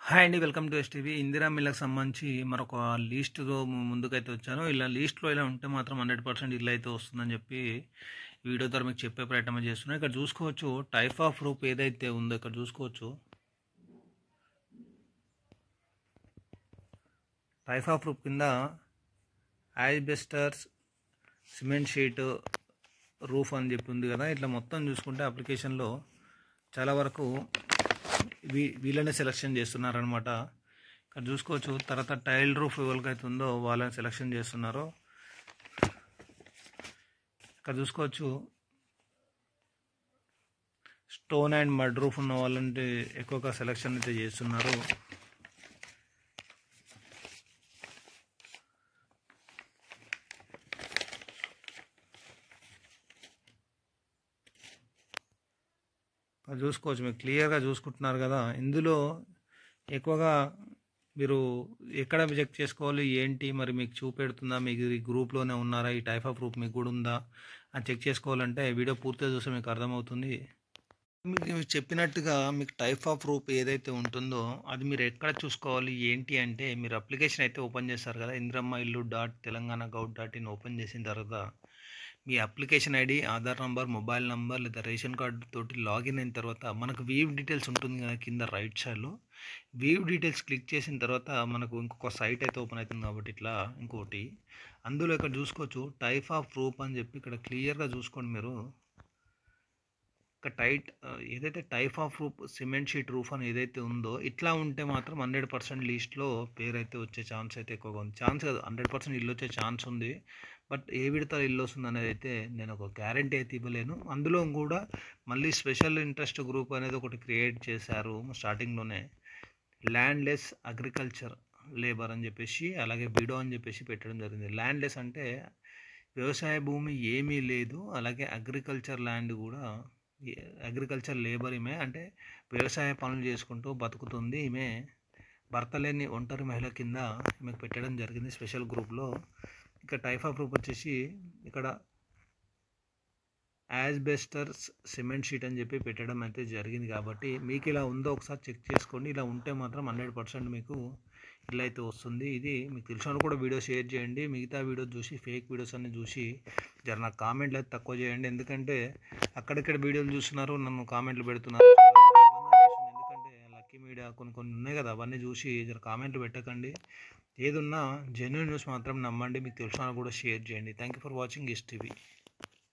Hi అండి, welcome to STV. Indira మిల్లకు సంబంధించి మరొక లీస్ట్తో ముందుకైతే వచ్చాను. ఇలా లీస్ట్లో ఇలా ఉంటే మాత్రం 100% ఇల్లు అయితే వస్తుందని చెప్పి వీడియో ద్వారా మీకు చెప్పే ప్రయత్నం చేస్తున్నాను. ఇక్కడ చూసుకోవచ్చు టైప్ ఆఫ్ రూప్ ఏదైతే ఉందో ఇక్కడ చూసుకోవచ్చు. టైప్ ఆఫ్ రూప్ కింద యాజ్బెస్టర్స్ సిమెంట్ షీట్ రూఫ్ అని చెప్పి ఉంది కదా. ఇట్లా మొత్తం చూసుకుంటే అప్లికేషన్లో చాలా వరకు వీళ్ళనే సెలెక్షన్ చేస్తున్నారనమాట. ఇక్కడ చూసుకోవచ్చు. తర్వాత టైల్ రూఫ్ ఎవరికైతే ఉందో వాళ్ళని సెలెక్షన్ చేస్తున్నారు. ఇక్కడ చూసుకోవచ్చు స్టోన్ అండ్ మడ్ రూఫ్ ఉన్న వాళ్ళంటే ఎక్కువగా సెలెక్షన్ అయితే చేస్తున్నారు. చూసుకోవచ్చు, మీకు క్లియర్గా చూసుకుంటున్నారు కదా. ఇందులో ఎక్కువగా మీరు ఎక్కడ చెక్ చేసుకోవాలి ఏంటి, మరి మీకు చూపెడుతుందా, మీకు ఈ గ్రూప్లోనే ఉన్నారా, ఈ టైప్ ఆఫ్ గ్రూప్ మీకు కూడా ఉందా అని చెక్ చేసుకోవాలంటే వీడియో పూర్తిగా చూస్తే మీకు అర్థమవుతుంది. మీకు చెప్పినట్టుగా మీకు టైప్ ఆఫ్ గ్రూప్ ఏదైతే ఉంటుందో అది మీరు ఎక్కడ చూసుకోవాలి ఏంటి అంటే, మీరు అప్లికేషన్ అయితే ఓపెన్ చేస్తారు కదా, ఇంద్రమ్మ ఇల్లు .telanganagov.in ఓపెన్ చేసిన తర్వాత మీ application ID, Aadhaar number, mobile number లేదా రేషన్ కార్డు తోటి లాగిన్ అయిన తర్వాత మనకు వీవ్ డీటెయిల్స్ ఉంటుంది కదా కింద రైట్ సైడ్లో. వీవ్ డీటెయిల్స్ క్లిక్ చేసిన తర్వాత మనకు ఇంకొక సైట్ అయితే ఓపెన్ అవుతుంది కాబట్టి ఇట్లా ఇంకోటి అందులో ఇక్కడ చూసుకోవచ్చు టైప్ ఆఫ్ రూప్ అని చెప్పి ఇక్కడ క్లియర్గా చూసుకోండి మీరు. ఇక్కడ ఏదైతే type of roof cement sheet roof అని ఏదైతే ఉందో ఇట్లా ఉంటే మాత్రం 100% లీస్ట్లో పేరు అయితే వచ్చే ఛాన్స్ అయితే ఎక్కువగా ఉంది. ఛాన్స్ కాదు, 100% ఇల్లు వచ్చే ఛాన్స్ ఉంది. బట్ ఏ విడత ఇల్లు వస్తుంది అనేది అయితే నేను ఒక గ్యారంటీ అయితే ఇవ్వలేను. అందులో కూడా మళ్ళీ స్పెషల్ ఇంట్రెస్ట్ గ్రూప్ అనేది ఒకటి క్రియేట్ చేశారు స్టార్టింగ్లోనే. ల్యాండ్లెస్ అగ్రికల్చర్ లేబర్ అని చెప్పేసి, అలాగే బిడో అని చెప్పేసి పెట్టడం జరిగింది. ల్యాండ్లెస్ అంటే వ్యవసాయ భూమి ఏమీ లేదు, అలాగే అగ్రికల్చర్ ల్యాండ్ కూడా, అగ్రికల్చర్ లేబర్ ఈమె, అంటే వ్యవసాయ పనులు చేసుకుంటూ బతుకుతుంది ఈమె. భర్త లేని ఒంటరి మహిళ కింద ఈమెకు పెట్టడం జరిగింది స్పెషల్ గ్రూప్లో. ఇక్కడ టైప్ ఆఫ్ గ్రూప్ వచ్చేసి ఇక్కడ యాజ్బెస్టర్స్ సిమెంట్ షీట్ అని చెప్పి పెట్టడం అయితే జరిగింది. కాబట్టి మీకు ఇలా ఉందో ఒకసారి చెక్ చేసుకోండి. ఇలా ఉంటే మాత్రం 100% మీకు ఇలా అయితే వస్తుంది. ఇది మీకు తెలిసిన కూడా వీడియో షేర్ చేయండి. మిగతా వీడియో చూసి ఫేక్ వీడియోస్ అన్ని చూసి జర నాకు కామెంట్లు అయితే తక్కువ చేయండి. ఎందుకంటే అక్కడిక్కడ వీడియోలు చూస్తున్నారు, నన్ను కామెంట్లు పెడుతున్నారు. ఎందుకంటే లక్కీ మీడియా కొన్ని ఉన్నాయి కదా, అవన్నీ చూసి జర కామెంట్లు పెట్టకండి. ఏదున్నా జెన్యూన్ న్యూస్ మాత్రం నమ్మండి. మీకు తెలిసిన కూడా షేర్ చేయండి. Thank you for watching STV.